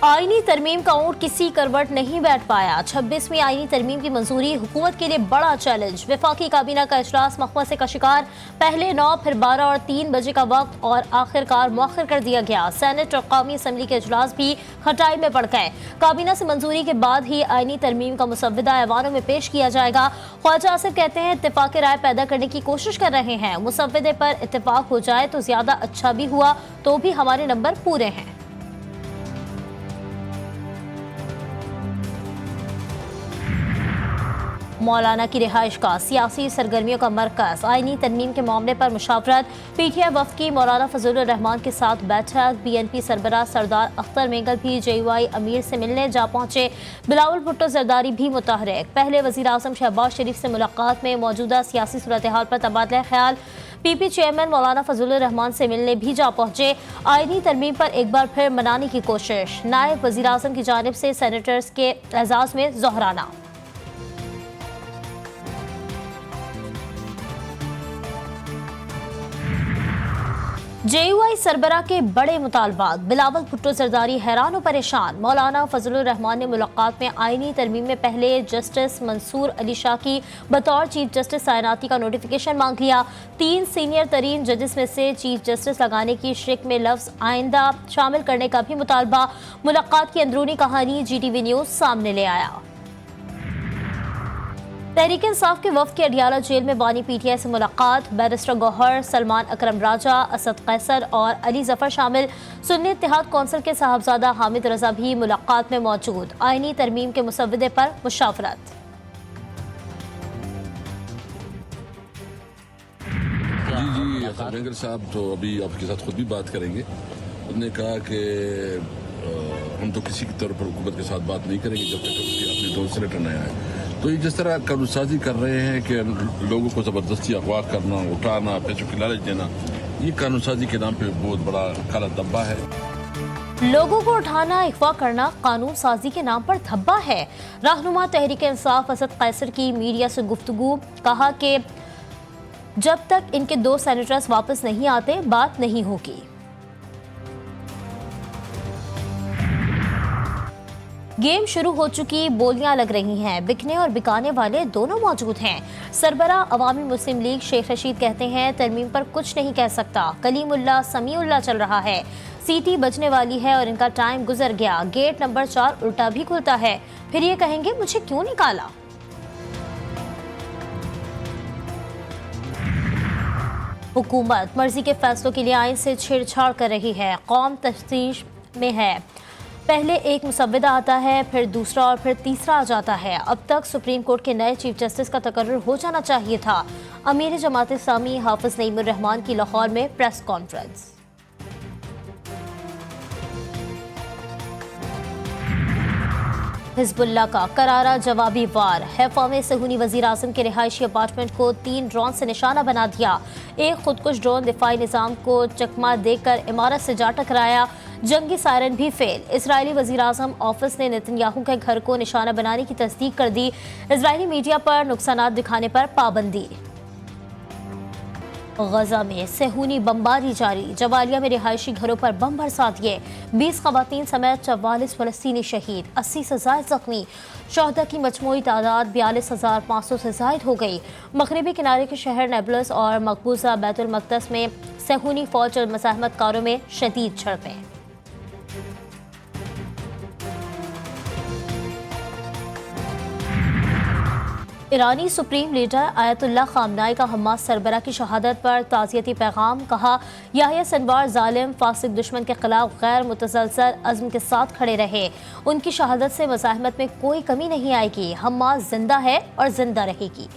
आईनी तरमीम का ऊंट किसी करवट नहीं बैठ पाया। 26वीं आईनी तरमीम की मंजूरी हुकूमत के लिए बड़ा चैलेंज। वफाकी काबीना का इजलास मखमसे का शिकार, पहले 9 फिर 12 और 3 बजे का वक्त और आखिरकार मुअख्खर कर दिया गया। सेनेट और कौमी असम्बली के इजलास भी खटाई में पड़ गए। काबीना से मंजूरी के बाद ही आईनी तरमीम का मुसव्वदा ऐवानों में पेश किया जाएगा। ख्वाजा आसिफ कहते हैं इत्तेफाक राय पैदा करने की कोशिश कर रहे हैं। मुसव्वदे पर इत्तेफाक हो जाए तो ज्यादा अच्छा भी हुआ, तो भी हमारे नंबर पूरे हैं। मौलाना की रिहाइश का सियासी सरगर्मियों का मरकज। आईनी तरमीम के मामले पर मुशावरत। पीटीआई वफ्द की मौलाना फजलुर रहमान के साथ बैठक। बीएनपी सरबराह सरदार अख्तर मेंगल भी जेयूआई अमीर से मिलने जा पहुंचे। बिलावल भुट्टो जरदारी भी मुतहरिक। पहले वजीर आजम शहबाज शरीफ से मुलाकात में मौजूदा सियासी सूरत हाल पर तबादला ख्याल। पीपी चेयरमैन मौलाना फजलुर रहमान से मिलने भी जा पहुंचे। आईनी तरमीम पर एक बार फिर मनाने की कोशिश। नायब वजीर आजम की जानिब से सेनेटर्स के एजाज में जोहराना। जेयूआई सरबरा के बड़े मुतालबात। बिलावल भुट्टो जरदारी हैरान और परेशान। मौलाना फजलुर रहमान ने मुलाकात में आईनी तरमीम में पहले जस्टिस मंसूर अली शाह की बतौर चीफ जस्टिस तैनाती का नोटिफिकेशन मांग लिया। 3 सीनियर तरीन जजेस में से चीफ जस्टिस लगाने की शिक में लफ्ज आइंदा शामिल करने का भी मुतालबा। मुलाकात की अंदरूनी कहानी GTV न्यूज सामने ले आया। तहरीक इंसाफ के वफ्द की अडियाला जेल में बानी पीटीआई से मुलाकात। बैरिस्टर गौहर, सलमान अकरम राजा, असद कैसर और अली जफर शामिल। सुन्नी इत्तेहाद कौंसिल के साहबजादा हामिद रजा भी मुलाकात में मौजूद। आईनी तरमीम के मुसव्वदे पर मुशावरत। जी मेंगल साहब तो अभी आपके साथ खुद भी बात करेंगे। उन्होंने कहा कि हम तो किसी के तौर पर हुकूमत के साथ बात नहीं करेंगे जब तक अपने दो सेनेटर नया है। तो ये जिस तरह कानूनसाजी कर रहे हैं कि लोगों को ज़बरदस्ती अगवा करना, उठाना, पैसों की लालच देना, ये कानूनसाजी के नाम पे बहुत बड़ा काला धब्बा है। लोगों को उठाना, अगवा करना कानून साजी के नाम पर धब्बा है। रहनुमा तहरीक इंसाफ असद कैसर की मीडिया से गुफ्तगू। कहा कि जब तक इनके 2 सेनेटर्स वापस नहीं आते बात नहीं होगी। गेम शुरू हो चुकी, बोलियां लग रही हैं। बिकने और बिकाने वाले दोनों मौजूद हैं। सरबरा अवामी मुस्लिम लीग शेख रशीद कहते हैं तरमीम पर कुछ नहीं कह सकता। कलीमुल्लाह समीउल्लाह चल रहा है। सीटी बजने वाली है और इनका टाइम गुजर गया। गेट नंबर 4 उल्टा भी खुलता है। फिर ये कहेंगे मुझे क्यों निकाला। हुकूमत मर्जी के फैसलों के लिए आइन से छेड़छाड़ कर रही है। कौम तफ्तीश में है। पहले एक मुसव्वदा आता है, फिर दूसरा और फिर तीसरा आ जाता है। अब तक सुप्रीम कोर्ट के नए चीफ जस्टिस का तकर्रुर हो जाना चाहिए था। अमीर जमात इस्लामी हाफिज नईमुर रहमान की लाहौर में प्रेस कॉन्फ्रेंस। हिजबुल्लाह का करारा जवाबी वार। हैफा में सहूनी वजीर आजम के रिहायशी अपार्टमेंट को 3 ड्रोन से निशाना बना दिया। एक खुदकुश ड्रोन दिफाई निज़ाम को चकमा देकर इमारत से जा टकराया। जंगी सायरन भी फेल। इजरायली वजीर आजम ऑफिस ने नेतन्याहू के घर को निशाना बनाने की तस्दीक कर दी। इजरायली मीडिया पर नुकसानात दिखाने पर पाबंदी। गजा में सहूनी बमबारी जारी। जबालिया में रिहायशी घरों पर बम बरसा दिए। 20 खवातीन समेत 44 फलस्तीनी शहीद, 80 से ज़ायद जख्मी। शहदा की मजमूई तादाद 42,500 से ज़ायद हो गई। मगरबी किनारे के शहर नेबलस और मकबूजा बैतुल मक़दस में सहूनी फौज और मज़ाहमतकारों में शदीद झड़पें। ईरानी सुप्रीम लीडर आयतुल्लाह खामनाई का हमास सरबरा की शहादत पर ताज़ियती पैगाम। कहा याह्या सिनवार जालिम फासिक दुश्मन के खिलाफ गैर मुतसलसल अज़्म के साथ खड़े रहे। उनकी शहादत से मज़ाहमत में कोई कमी नहीं आएगी। हमास जिंदा है और जिंदा रहेगी।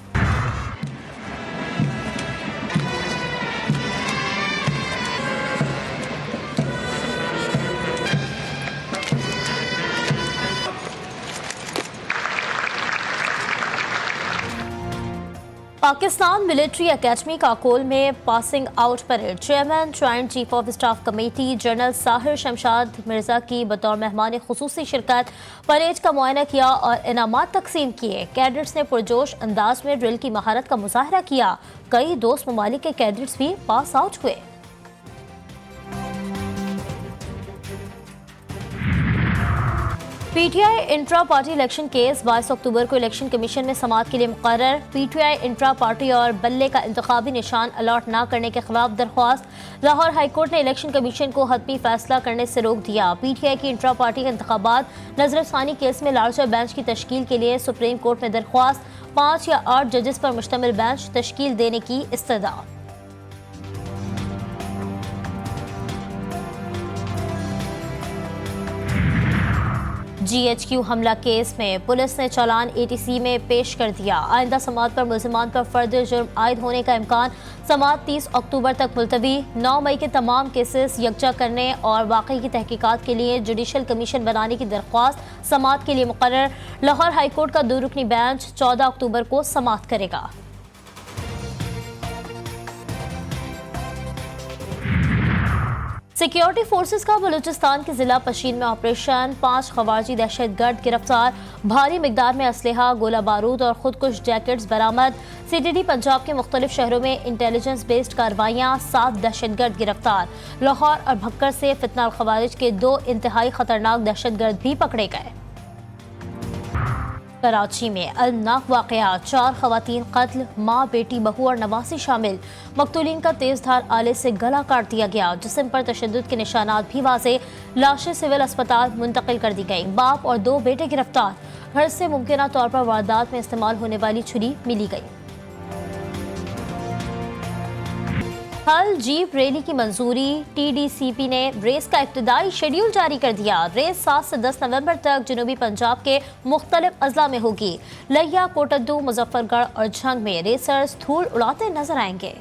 पाकिस्तान मिलिट्री एकेडमी काकोल में passing out parade. Chairman joint chief of staff committee general Sahir Shamshad Mirza की बतौर मेहमान खुसूसी शिरकत। परेड का मुआयना किया और इनामात तकसीम किए। कैडेट्स ने पुरजोश अंदाज में ड्रिल की महारत का मुजाहरा किया। कई दोस्त ममालिक के कैडेट्स भी पास आउट हुए। PTI intra party election case 22 अक्टूबर को इलेक्शन कमीशन में समाअत के लिए मुकर्रर। पीटीआई इंट्रा पार्टी और बल्ले का इंतखाबी निशान अलॉट न करने के खिलाफ दरख्वास्त। लाहौर हाईकोर्ट ने इलेक्शन कमीशन को हतमी फैसला करने से रोक दिया। पीटीआई की इंट्रा पार्टी के इंतखाबात नजरसानी केस में लार्जर बेंच की तश्कील के लिए सुप्रीम कोर्ट में दरख्वास्त। 5 या 8 जजेस पर मुश्तमिल बेंच तश्कील देने की इस्तदा। GHQ हमला केस में पुलिस ने चालान ATC में पेश कर दिया। आइंदा समाअत पर मुल्जिमान पर फर्द जुर्म आयद होने का इम्कान। समाअत 30 अक्टूबर तक मुलतवी। 9 मई के तमाम केसेस यकजा करने और वाकई की तहकीकात के लिए जुडिशल कमीशन बनाने की दरख्वास्त समाअत के लिए मुकर्रर। लाहौर हाईकोर्ट का 2 रुकनी बेंच 14 अक्टूबर को समाअत करेगा। सिक्योरिटी फोर्सेस का बलूचिस्तान के जिला पशीन में ऑपरेशन। 5 खवारजी दहशतगर्द गिरफ्तार। भारी मिकदार में असलहा, गोला बारूद और खुदकुश जैकेट्स बरामद। CTD पंजाब के मुख्तलिफ शहरों में इंटेलिजेंस बेस्ड कार्रवाइयाँ। 7 दहशतगर्द गिरफ्तार। लाहौर और भक्कर से फितना खवारिज के 2 इंतहाई खतरनाक दहशतगर्द भी पकड़े गए। कराची में अलनाक वाकया, 4 खवातीन कत्ल, माँ, बेटी, बहू और नवासी शामिल। मकतूलीन का तेजधार आले से गला काट दिया गया। जिस्म पर तशद्दुद के निशानात भी वाज़े। लाशें सिविल अस्पताल मुंतकिल कर दी गई। बाप और 2 बेटे गिरफ्तार। घर से मुमकिना तौर पर वारदात में इस्तेमाल होने वाली छुरी मिली गई। हल जीप रैली की मंजूरी। TDCP ने रेस का इब्तिदाई शेड्यूल जारी कर दिया। रेस 7 से 10 नवंबर तक जनूबी पंजाब के मुख्तलिफ अजला में होगी। लिया, कोटद्दू, मुजफ्फरगढ़ और झंग में रेसर्स धूल उड़ाते नजर आएंगे।